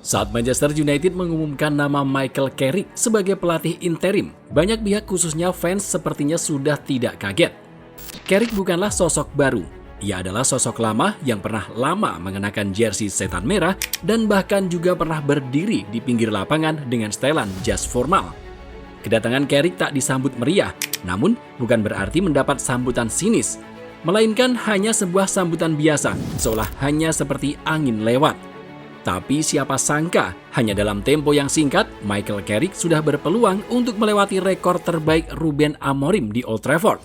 Saat Manchester United mengumumkan nama Michael Carrick sebagai pelatih interim, banyak pihak khususnya fans sepertinya sudah tidak kaget. Carrick bukanlah sosok baru. Ia adalah sosok lama yang pernah lama mengenakan jersey setan merah dan bahkan juga pernah berdiri di pinggir lapangan dengan setelan jas formal. Kedatangan Carrick tak disambut meriah, namun bukan berarti mendapat sambutan sinis, melainkan hanya sebuah sambutan biasa, seolah hanya seperti angin lewat. Tapi siapa sangka, hanya dalam tempo yang singkat, Michael Carrick sudah berpeluang untuk melewati rekor terbaik Ruben Amorim di Old Trafford.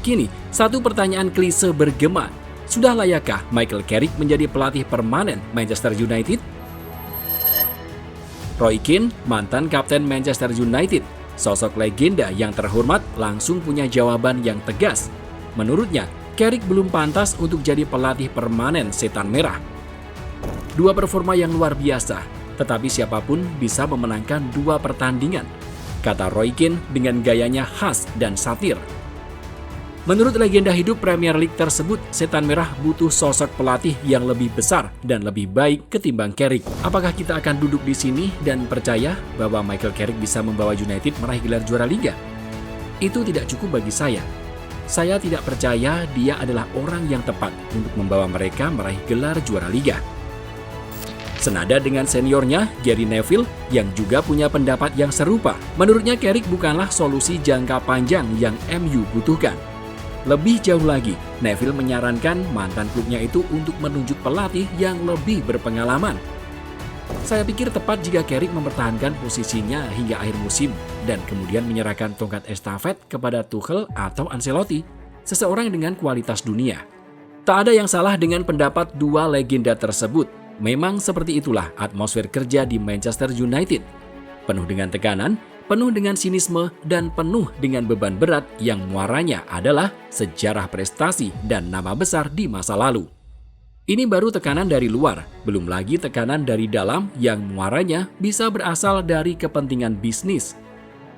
Kini, satu pertanyaan klise bergema. Sudah layakkah Michael Carrick menjadi pelatih permanen Manchester United? Roy Keane, mantan kapten Manchester United, sosok legenda yang terhormat, langsung punya jawaban yang tegas. Menurutnya, Carrick belum pantas untuk jadi pelatih permanen setan merah. Dua performa yang luar biasa, tetapi siapapun bisa memenangkan dua pertandingan, kata Roy Keane dengan gayanya khas dan satir. Menurut legenda hidup Premier League tersebut, setan merah butuh sosok pelatih yang lebih besar dan lebih baik ketimbang Carrick. Apakah kita akan duduk di sini dan percaya bahwa Michael Carrick bisa membawa United meraih gelar juara Liga? Itu tidak cukup bagi saya. Saya tidak percaya dia adalah orang yang tepat untuk membawa mereka meraih gelar juara Liga. Senada dengan seniornya, Gary Neville, yang juga punya pendapat yang serupa. Menurutnya Carrick bukanlah solusi jangka panjang yang MU butuhkan. Lebih jauh lagi, Neville menyarankan mantan klubnya itu untuk menunjuk pelatih yang lebih berpengalaman. Saya pikir tepat jika Carrick mempertahankan posisinya hingga akhir musim dan kemudian menyerahkan tongkat estafet kepada Tuchel atau Ancelotti, seseorang dengan kualitas dunia. Tak ada yang salah dengan pendapat dua legenda tersebut. Memang seperti itulah atmosfer kerja di Manchester United. Penuh dengan tekanan, penuh dengan sinisme, dan penuh dengan beban berat yang muaranya adalah sejarah prestasi dan nama besar di masa lalu. Ini baru tekanan dari luar, belum lagi tekanan dari dalam yang muaranya bisa berasal dari kepentingan bisnis.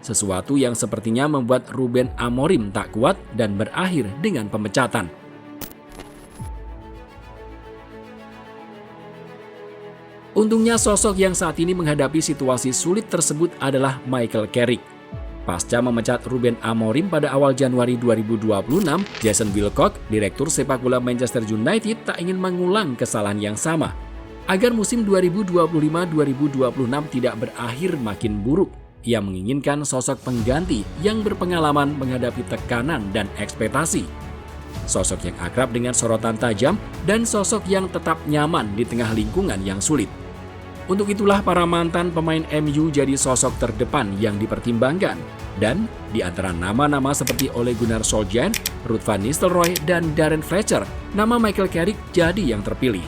Sesuatu yang sepertinya membuat Ruben Amorim tak kuat dan berakhir dengan pemecatan. Untungnya sosok yang saat ini menghadapi situasi sulit tersebut adalah Michael Carrick. Pasca memecat Ruben Amorim pada awal Januari 2026, Jason Wilcock, direktur sepak bola Manchester United, tak ingin mengulang kesalahan yang sama. Agar musim 2025-2026 tidak berakhir makin buruk, ia menginginkan sosok pengganti yang berpengalaman menghadapi tekanan dan ekspektasi. Sosok yang akrab dengan sorotan tajam dan sosok yang tetap nyaman di tengah lingkungan yang sulit. Untuk itulah para mantan pemain MU jadi sosok terdepan yang dipertimbangkan. Dan di antara nama-nama seperti Ole Gunnar Solskjaer, Ruud van Nistelrooy, dan Darren Fletcher, nama Michael Carrick jadi yang terpilih.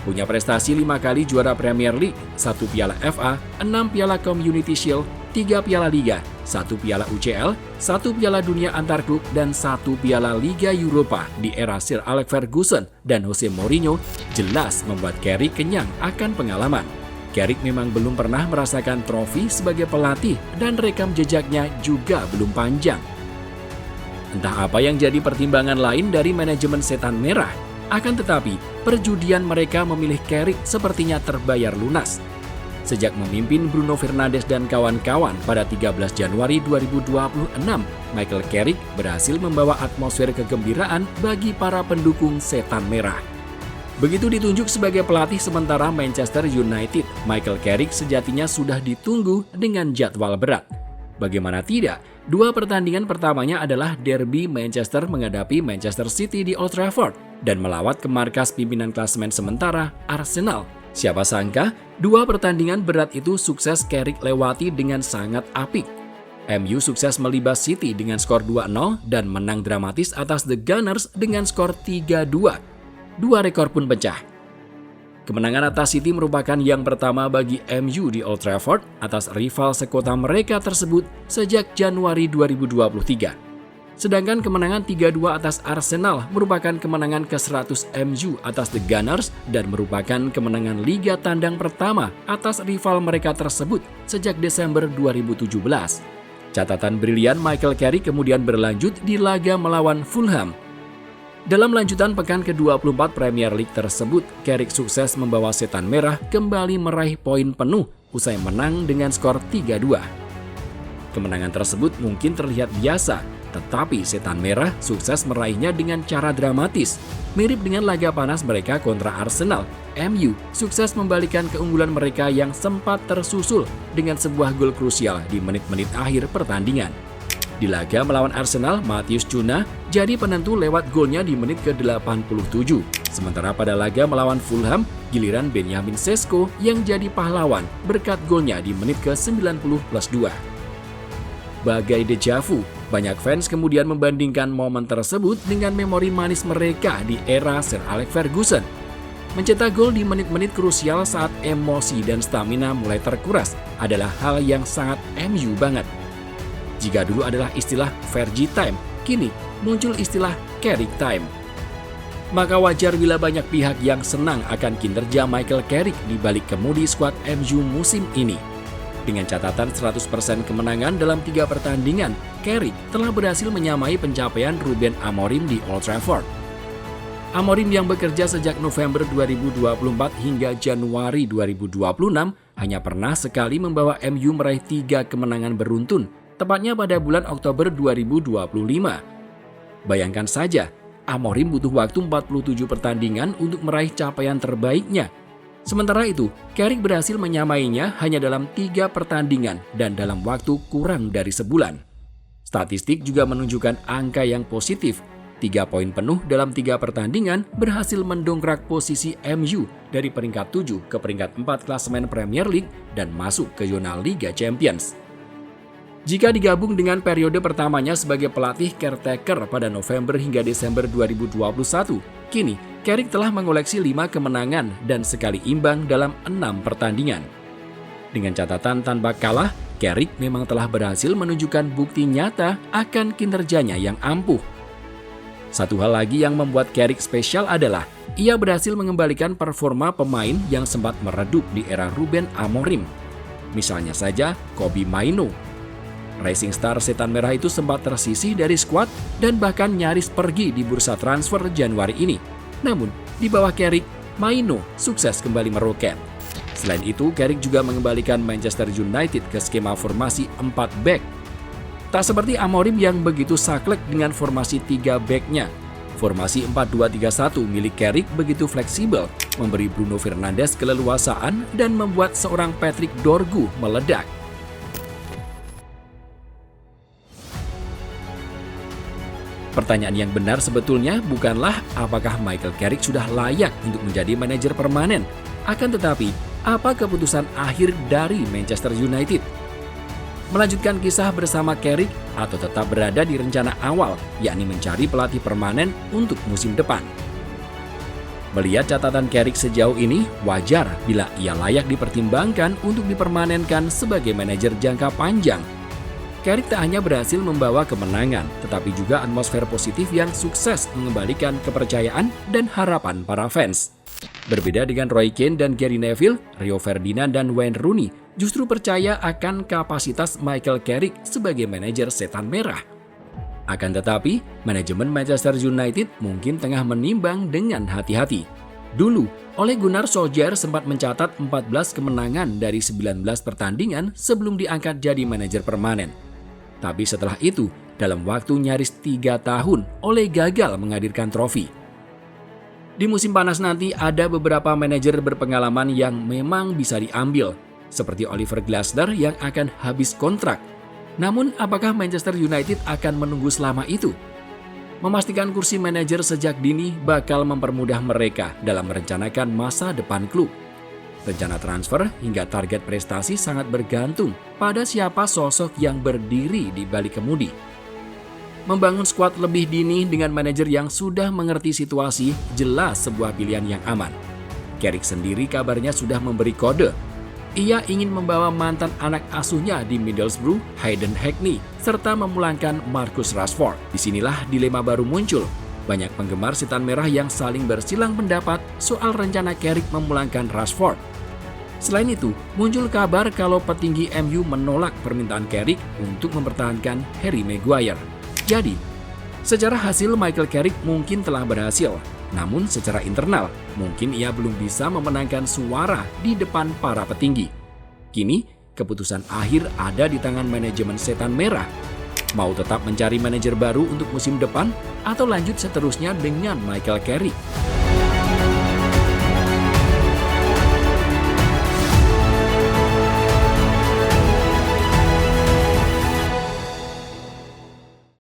Punya prestasi 5 kali juara Premier League, 1 piala FA, 6 piala Community Shield, 3 piala Liga, 1 piala UCL, 1 piala dunia antar klub, dan 1 piala Liga Eropa di era Sir Alex Ferguson dan Jose Mourinho jelas membuat Carrick kenyang akan pengalaman. Carrick memang belum pernah merasakan trofi sebagai pelatih dan rekam jejaknya juga belum panjang. Entah apa yang jadi pertimbangan lain dari manajemen setan merah, akan tetapi perjudian mereka memilih Carrick sepertinya terbayar lunas. Sejak memimpin Bruno Fernandes dan kawan-kawan pada 13 Januari 2026, Michael Carrick berhasil membawa atmosfer kegembiraan bagi para pendukung setan merah. Begitu ditunjuk sebagai pelatih sementara Manchester United, Michael Carrick sejatinya sudah ditunggu dengan jadwal berat. Bagaimana tidak, dua pertandingan pertamanya adalah derby Manchester menghadapi Manchester City di Old Trafford dan melawat ke markas pimpinan klasemen sementara Arsenal. Siapa sangka, dua pertandingan berat itu sukses Carrick lewati dengan sangat apik. MU sukses melibas City dengan skor 2-0 dan menang dramatis atas The Gunners dengan skor 3-2. Dua rekor pun pecah. Kemenangan atas City merupakan yang pertama bagi MU di Old Trafford atas rival sekota mereka tersebut sejak Januari 2023. Sedangkan kemenangan 3-2 atas Arsenal merupakan kemenangan ke-100 MU atas The Gunners dan merupakan kemenangan Liga tandang pertama atas rival mereka tersebut sejak Desember 2017. Catatan brilian Michael Carrick kemudian berlanjut di laga melawan Fulham. Dalam lanjutan pekan ke-24 Premier League tersebut, Carrick sukses membawa Setan Merah kembali meraih poin penuh usai menang dengan skor 3-2. Kemenangan tersebut mungkin terlihat biasa, tetapi Setan Merah sukses meraihnya dengan cara dramatis. Mirip dengan laga panas mereka kontra Arsenal, MU sukses membalikan keunggulan mereka yang sempat tersusul dengan sebuah gol krusial di menit-menit akhir pertandingan. Di laga melawan Arsenal, Matheus Cunha jadi penentu lewat golnya di menit ke-87. Sementara pada laga melawan Fulham, giliran Benjamin Sesko yang jadi pahlawan berkat golnya di menit ke-90+2. Bagai dejavu, banyak fans kemudian membandingkan momen tersebut dengan memori manis mereka di era Sir Alex Ferguson. Mencetak gol di menit-menit krusial saat emosi dan stamina mulai terkuras adalah hal yang sangat MU banget. Jika dulu adalah istilah Fergie Time, kini muncul istilah Carrick Time. Maka wajar bila banyak pihak yang senang akan kinerja Michael Carrick di balik kemudi skuad MU musim ini. Dengan catatan 100% kemenangan dalam 3 pertandingan, Carrick telah berhasil menyamai pencapaian Ruben Amorim di Old Trafford. Amorim yang bekerja sejak November 2024 hingga Januari 2026 hanya pernah sekali membawa MU meraih 3 kemenangan beruntun, tepatnya pada bulan Oktober 2025. Bayangkan saja, Amorim butuh waktu 47 pertandingan untuk meraih capaian terbaiknya. Sementara itu, Carrick berhasil menyamainya hanya dalam 3 pertandingan dan dalam waktu kurang dari sebulan. Statistik juga menunjukkan angka yang positif. 3 poin penuh dalam 3 pertandingan berhasil mendongkrak posisi MU dari peringkat 7 ke peringkat 4 klasemen Premier League dan masuk ke zona Liga Champions. Jika digabung dengan periode pertamanya sebagai pelatih caretaker pada November hingga Desember 2021, kini Carrick telah mengoleksi 5 kemenangan dan sekali imbang dalam 6 pertandingan. Dengan catatan tanpa kalah, Carrick memang telah berhasil menunjukkan bukti nyata akan kinerjanya yang ampuh. Satu hal lagi yang membuat Carrick spesial adalah ia berhasil mengembalikan performa pemain yang sempat meredup di era Ruben Amorim. Misalnya saja Kobbie Mainoo. Rising Star Setan Merah itu sempat tersisih dari skuad dan bahkan nyaris pergi di bursa transfer Januari ini. Namun, di bawah Carrick, Mainoo sukses kembali meroket. Selain itu, Carrick juga mengembalikan Manchester United ke skema formasi 4 back. Tak seperti Amorim yang begitu saklek dengan formasi 3 back-nya. Formasi 4-2-3-1 milik Carrick begitu fleksibel, memberi Bruno Fernandes keleluasaan dan membuat seorang Patrick Dorgu meledak. Pertanyaan yang benar sebetulnya bukanlah apakah Michael Carrick sudah layak untuk menjadi manajer permanen, akan tetapi apa keputusan akhir dari Manchester United? Melanjutkan kisah bersama Carrick atau tetap berada di rencana awal, yakni mencari pelatih permanen untuk musim depan. Melihat catatan Carrick sejauh ini, wajar bila ia layak dipertimbangkan untuk dipermanenkan sebagai manajer jangka panjang. Carrick tak hanya berhasil membawa kemenangan, tetapi juga atmosfer positif yang sukses mengembalikan kepercayaan dan harapan para fans. Berbeda dengan Roy Keane dan Gary Neville, Rio Ferdinand dan Wayne Rooney justru percaya akan kapasitas Michael Carrick sebagai manajer Setan Merah. Akan tetapi, manajemen Manchester United mungkin tengah menimbang dengan hati-hati. Dulu, Ole Gunnar Solskjaer sempat mencatat 14 kemenangan dari 19 pertandingan sebelum diangkat jadi manajer permanen. Tapi setelah itu, dalam waktu nyaris 3 tahun, Ole gagal menghadirkan trofi. Di musim panas nanti ada beberapa manajer berpengalaman yang memang bisa diambil, seperti Oliver Glasner yang akan habis kontrak. Namun, apakah Manchester United akan menunggu selama itu? Memastikan kursi manajer sejak dini bakal mempermudah mereka dalam merencanakan masa depan klub. Rencana transfer hingga target prestasi sangat bergantung pada siapa sosok yang berdiri di balik kemudi. Membangun skuad lebih dini dengan manajer yang sudah mengerti situasi jelas sebuah pilihan yang aman. Carrick sendiri kabarnya sudah memberi kode. Ia ingin membawa mantan anak asuhnya di Middlesbrough, Hayden Hackney, serta memulangkan Marcus Rashford. Disinilah dilema baru muncul. Banyak penggemar Setan Merah yang saling bersilang pendapat soal rencana Carrick memulangkan Rashford. Selain itu, muncul kabar kalau petinggi MU menolak permintaan Carrick untuk mempertahankan Harry Maguire. Jadi, Secara hasil, Michael Carrick mungkin telah berhasil, namun secara internal mungkin ia belum bisa memenangkan suara di depan para petinggi. Kini, keputusan akhir ada di tangan manajemen Setan Merah. Mau tetap mencari manajer baru untuk musim depan atau lanjut seterusnya dengan Michael Carrick?